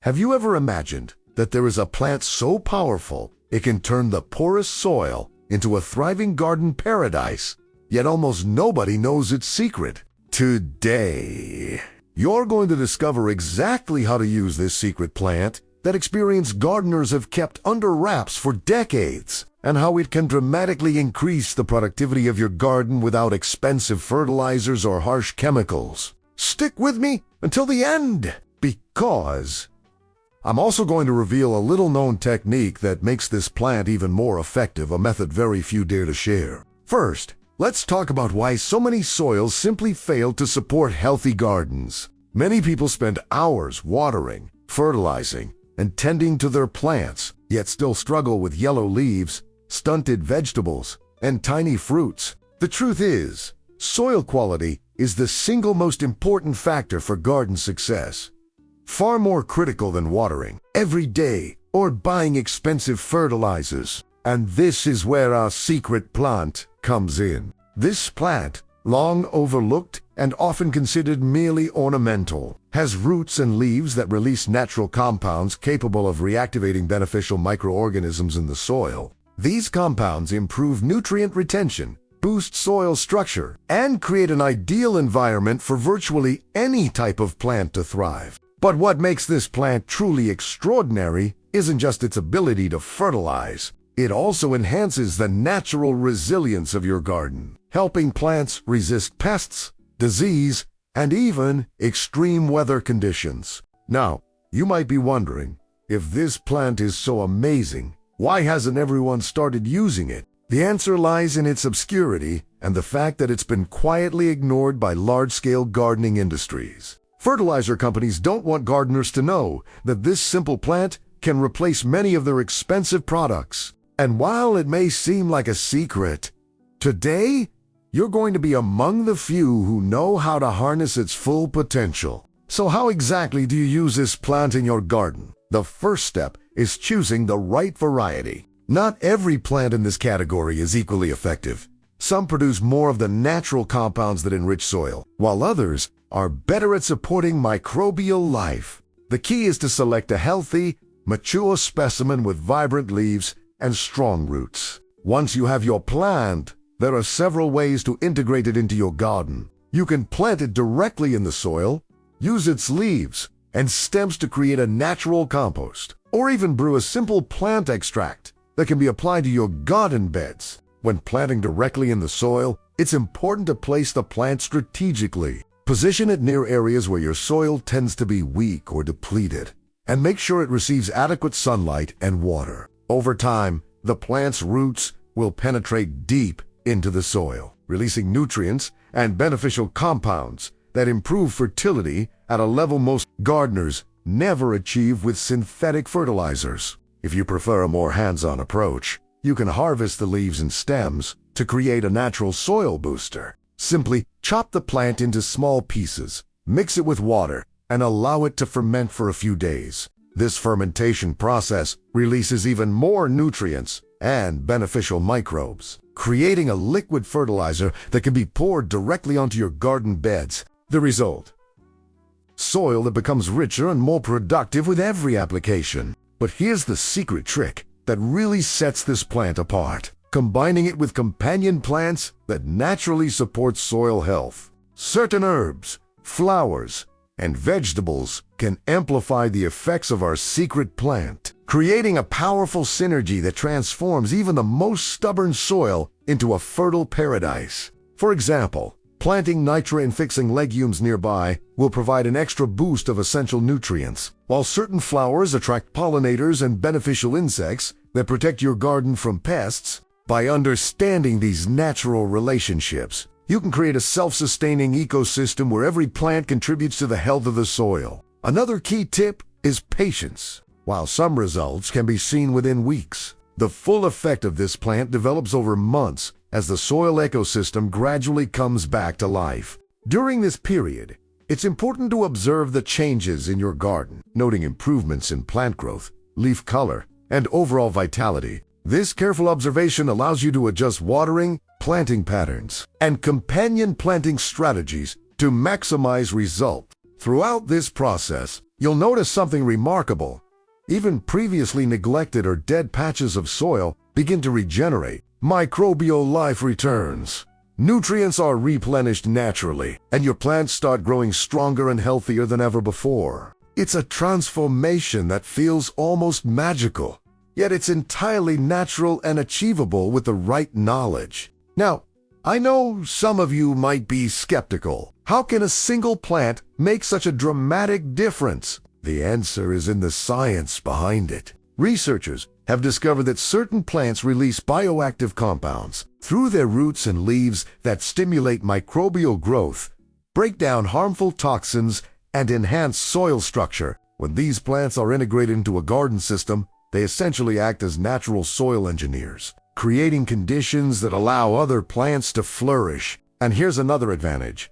Have you ever imagined that there is a plant so powerful it can turn the poorest soil into a thriving garden paradise, yet almost nobody knows its secret? Today, you're going to discover exactly how to use this secret plant that experienced gardeners have kept under wraps for decades, and how it can dramatically increase the productivity of your garden without expensive fertilizers or harsh chemicals. Stick with me until the end, because I'm also going to reveal a little-known technique that makes this plant even more effective, a method very few dare to share. First, let's talk about why so many soils simply fail to support healthy gardens. Many people spend hours watering, fertilizing, and tending to their plants, yet still struggle with yellow leaves, stunted vegetables, and tiny fruits. The truth is, soil quality is the single most important factor for garden success. Far more critical than watering every day or buying expensive fertilizers. And this is where our secret plant comes in. This plant, long overlooked and often considered merely ornamental, has roots and leaves that release natural compounds capable of reactivating beneficial microorganisms in the soil. These compounds improve nutrient retention, boost soil structure, and create an ideal environment for virtually any type of plant to thrive. But what makes this plant truly extraordinary isn't just its ability to fertilize. It also enhances the natural resilience of your garden, helping plants resist pests, disease, and even extreme weather conditions. Now, you might be wondering, if this plant is so amazing, why hasn't everyone started using it? The answer lies in its obscurity and the fact that it's been quietly ignored by large-scale gardening industries. Fertilizer companies don't want gardeners to know that this simple plant can replace many of their expensive products. And while it may seem like a secret, today you're going to be among the few who know how to harness its full potential. So how exactly do you use this plant in your garden? The first step is choosing the right variety. Not every plant in this category is equally effective. Some produce more of the natural compounds that enrich soil, while others are better at supporting microbial life. The key is to select a healthy, mature specimen with vibrant leaves and strong roots. Once you have your plant, there are several ways to integrate it into your garden. You can plant it directly in the soil, use its leaves and stems to create a natural compost, or even brew a simple plant extract that can be applied to your garden beds. When planting directly in the soil, it's important to place the plant strategically. Position it near areas where your soil tends to be weak or depleted, and make sure it receives adequate sunlight and water. Over time, the plant's roots will penetrate deep into the soil, releasing nutrients and beneficial compounds that improve fertility at a level most gardeners never achieve with synthetic fertilizers. If you prefer a more hands-on approach, you can harvest the leaves and stems to create a natural soil booster. Simply chop the plant into small pieces, mix it with water, and allow it to ferment for a few days. This fermentation process releases even more nutrients and beneficial microbes, creating a liquid fertilizer that can be poured directly onto your garden beds. The result: soil that becomes richer and more productive with every application. But here's the secret trick that really sets this plant apart: combining it with companion plants that naturally support soil health. Certain herbs, flowers, and vegetables can amplify the effects of our secret plant, creating a powerful synergy that transforms even the most stubborn soil into a fertile paradise. For example, planting nitrogen-fixing legumes nearby will provide an extra boost of essential nutrients, while certain flowers attract pollinators and beneficial insects that protect your garden from pests. By understanding these natural relationships, you can create a self-sustaining ecosystem where every plant contributes to the health of the soil. Another key tip is patience. While some results can be seen within weeks, the full effect of this plant develops over months as the soil ecosystem gradually comes back to life. During this period, it's important to observe the changes in your garden, noting improvements in plant growth, leaf color, and overall vitality. This careful observation allows you to adjust watering, planting patterns, and companion planting strategies to maximize results. Throughout this process, you'll notice something remarkable. Even previously neglected or dead patches of soil begin to regenerate. Microbial life returns. Nutrients are replenished naturally, and your plants start growing stronger and healthier than ever before. It's a transformation that feels almost magical, yet it's entirely natural and achievable with the right knowledge. Now, I know some of you might be skeptical. How can a single plant make such a dramatic difference? The answer is in the science behind it. Researchers have discovered that certain plants release bioactive compounds through their roots and leaves that stimulate microbial growth, break down harmful toxins, and enhance soil structure. When these plants are integrated into a garden system, they essentially act as natural soil engineers, creating conditions that allow other plants to flourish. And here's another advantage.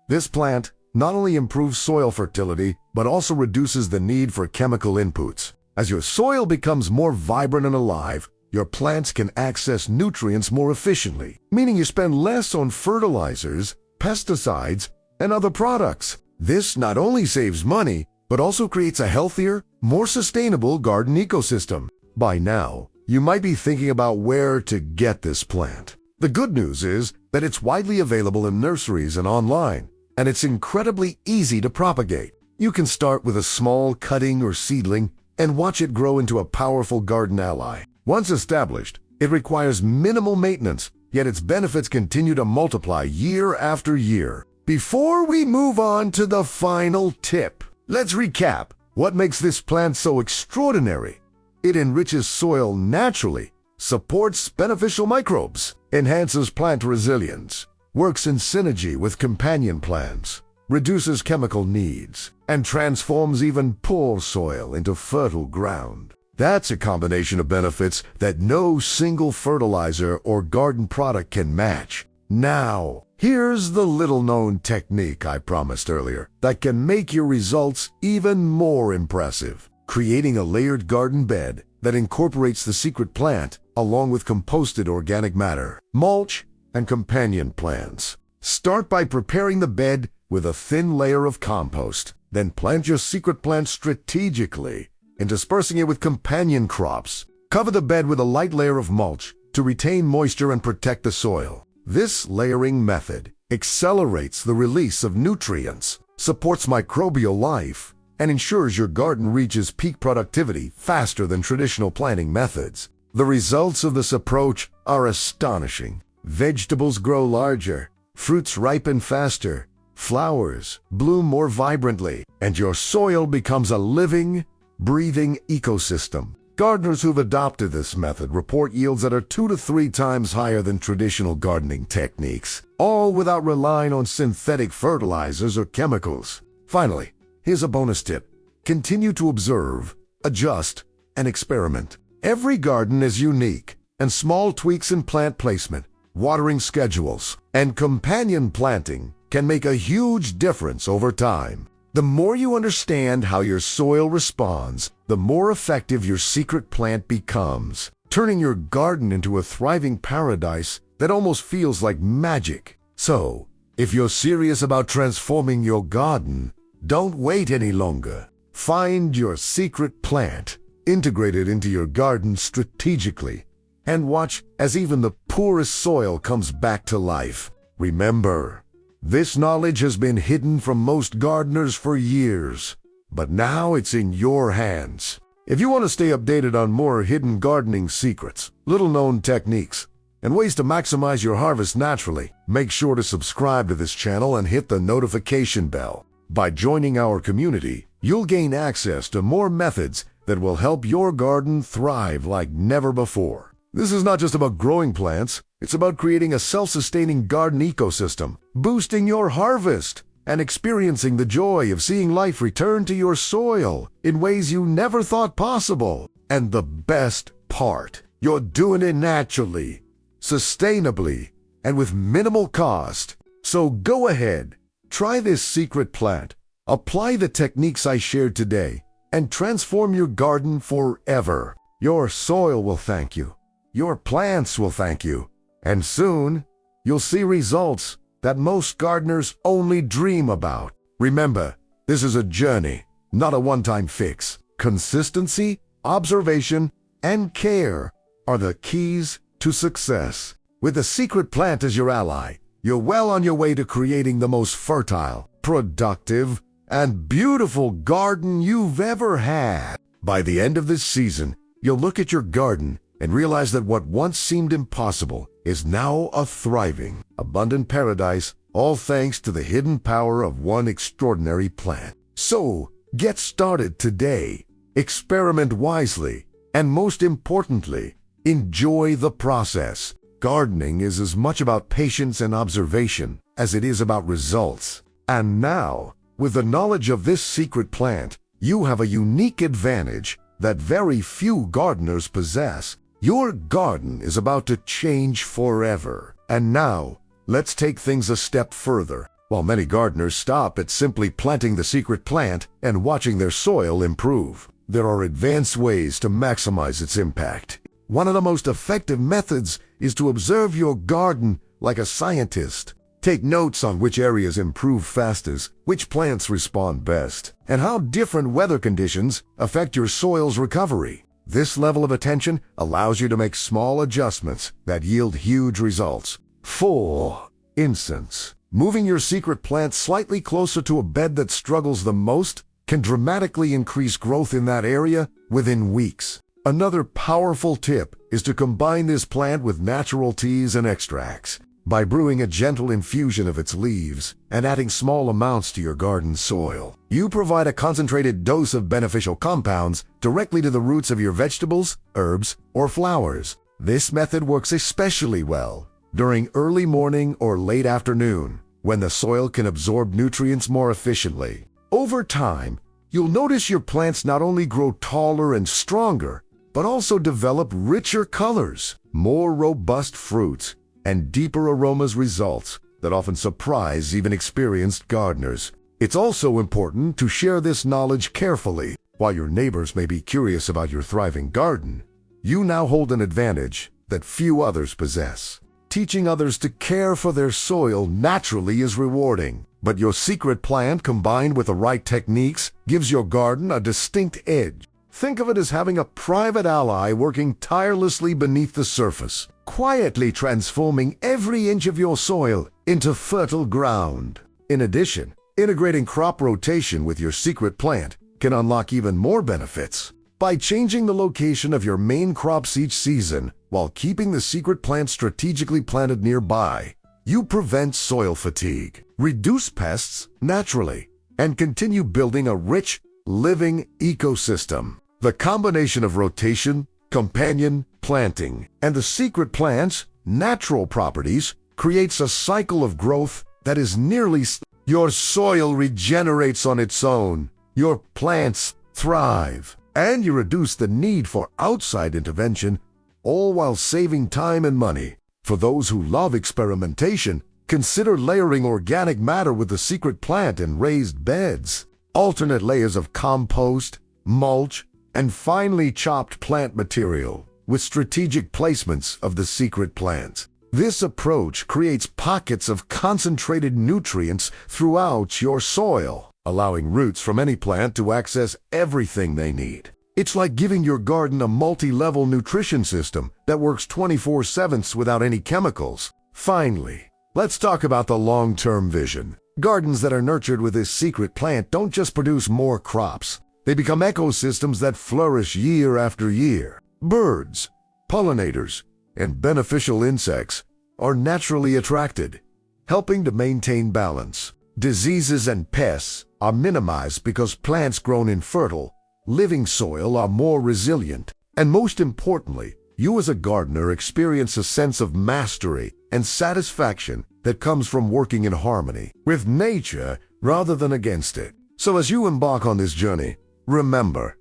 This plant not only improves soil fertility, but also reduces the need for chemical inputs. As your soil becomes more vibrant and alive, your plants can access nutrients more efficiently, meaning you spend less on fertilizers, pesticides, and other products. This not only saves money, but also creates a healthier, more sustainable garden ecosystem. By now, you might be thinking about where to get this plant. The good news is that it's widely available in nurseries and online, and it's incredibly easy to propagate. You can start with a small cutting or seedling and watch it grow into a powerful garden ally. Once established, it requires minimal maintenance, yet its benefits continue to multiply year after year. Before we move on to the final tip, let's recap what makes this plant so extraordinary. It enriches soil naturally, supports beneficial microbes, enhances plant resilience, works in synergy with companion plants, reduces chemical needs, and transforms even poor soil into fertile ground. That's a combination of benefits that no single fertilizer or garden product can match. Now, here's the little-known technique I promised earlier that can make your results even more impressive. Creating a layered garden bed that incorporates the secret plant along with composted organic matter, mulch, and companion plants. Start by preparing the bed with a thin layer of compost. Then plant your secret plant strategically, interspersing it with companion crops. Cover the bed with a light layer of mulch to retain moisture and protect the soil. This layering method accelerates the release of nutrients, supports microbial life, and ensures your garden reaches peak productivity faster than traditional planting methods. The results of this approach are astonishing. Vegetables grow larger, fruits ripen faster, flowers bloom more vibrantly, and your soil becomes a living, breathing ecosystem. Gardeners who've adopted this method report yields that are 2 to 3 times higher than traditional gardening techniques, all without relying on synthetic fertilizers or chemicals. Finally, here's a bonus tip. Continue to observe, adjust, and experiment. Every garden is unique, and small tweaks in plant placement, watering schedules, and companion planting can make a huge difference over time. The more you understand how your soil responds, the more effective your secret plant becomes, turning your garden into a thriving paradise that almost feels like magic. So, if you're serious about transforming your garden, don't wait any longer. Find your secret plant, integrate it into your garden strategically, and watch as even the poorest soil comes back to life. Remember, this knowledge has been hidden from most gardeners for years, but now it's in your hands. If you want to stay updated on more hidden gardening secrets, little-known techniques, and ways to maximize your harvest naturally, make sure to subscribe to this channel and hit the notification bell. By joining our community, you'll gain access to more methods that will help your garden thrive like never before. This is not just about growing plants, it's about creating a self-sustaining garden ecosystem, boosting your harvest, and experiencing the joy of seeing life return to your soil in ways you never thought possible. And the best part, you're doing it naturally, sustainably, and with minimal cost. So go ahead, try this secret plant, apply the techniques I shared today, and transform your garden forever. Your soil will thank you. Your plants will thank you. And soon, you'll see results that most gardeners only dream about. Remember, this is a journey, not a one-time fix. Consistency, observation, and care are the keys to success. With the secret plant as your ally, you're well on your way to creating the most fertile, productive, and beautiful garden you've ever had. By the end of this season, you'll look at your garden and realize that what once seemed impossible is now a thriving, abundant paradise, all thanks to the hidden power of one extraordinary plant. So, get started today. Experiment wisely, and most importantly, enjoy the process. Gardening is as much about patience and observation as it is about results. And now, with the knowledge of this secret plant, you have a unique advantage that very few gardeners possess. Your garden is about to change forever. And now, let's take things a step further. While many gardeners stop at simply planting the secret plant and watching their soil improve, there are advanced ways to maximize its impact. One of the most effective methods is to observe your garden like a scientist. Take notes on which areas improve fastest, which plants respond best, and how different weather conditions affect your soil's recovery. This level of attention allows you to make small adjustments that yield huge results. For instance, moving your secret plant slightly closer to a bed that struggles the most can dramatically increase growth in that area within weeks. Another powerful tip is to combine this plant with natural teas and extracts. By brewing a gentle infusion of its leaves and adding small amounts to your garden soil, you provide a concentrated dose of beneficial compounds directly to the roots of your vegetables, herbs, or flowers. This method works especially well during early morning or late afternoon, when the soil can absorb nutrients more efficiently. Over time, you'll notice your plants not only grow taller and stronger, but also develop richer colors, more robust fruits, and deeper aromas results that often surprise even experienced gardeners. It's also important to share this knowledge carefully. While your neighbors may be curious about your thriving garden, you now hold an advantage that few others possess. Teaching others to care for their soil naturally is rewarding, but your secret plant combined with the right techniques gives your garden a distinct edge. Think of it as having a private ally working tirelessly beneath the surface, quietly transforming every inch of your soil into fertile ground. In addition, integrating crop rotation with your secret plant can unlock even more benefits. By changing the location of your main crops each season while keeping the secret plant strategically planted nearby, you prevent soil fatigue, reduce pests naturally, and continue building a rich, living ecosystem. The combination of rotation, companion planting, and the secret plant's natural properties creates a cycle of growth that is nearly your soil regenerates on its own, your plants thrive, and you reduce the need for outside intervention, all while saving time and money. For those who love experimentation, consider layering organic matter with the secret plant in raised beds. Alternate layers of compost, mulch, and finely chopped plant material with strategic placements of the secret plant. This approach creates pockets of concentrated nutrients throughout your soil, allowing roots from any plant to access everything they need. It's like giving your garden a multi-level nutrition system that works 24/7 without any chemicals. Finally, let's talk about the long-term vision. Gardens that are nurtured with this secret plant don't just produce more crops. They become ecosystems that flourish year after year. Birds, pollinators, and beneficial insects are naturally attracted, helping to maintain balance. Diseases and pests are minimized because plants grown in fertile, living soil are more resilient. And most importantly, you as a gardener experience a sense of mastery and satisfaction that comes from working in harmony with nature rather than against it. So as you embark on this journey, remember,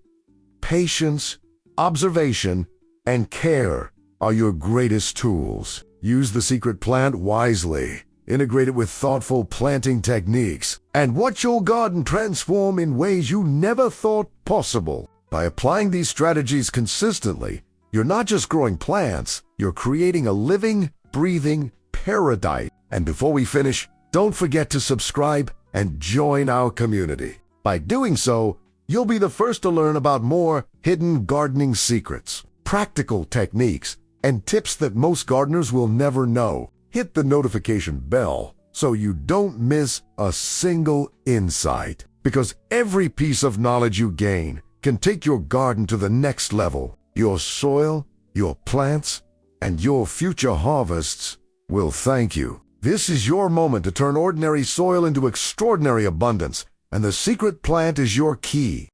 patience, observation, and care are your greatest tools. Use the secret plant wisely, integrate it with thoughtful planting techniques, and watch your garden transform in ways you never thought possible. By applying these strategies consistently, you're not just growing plants, you're creating a living, breathing paradise. And before we finish, don't forget to subscribe and join our community. By doing so, you'll be the first to learn about more hidden gardening secrets, practical techniques, and tips that most gardeners will never know. Hit the notification bell so you don't miss a single insight, because every piece of knowledge you gain can take your garden to the next level. Your soil, your plants, and your future harvests will thank you. This is your moment to turn ordinary soil into extraordinary abundance, and the secret plant is your key.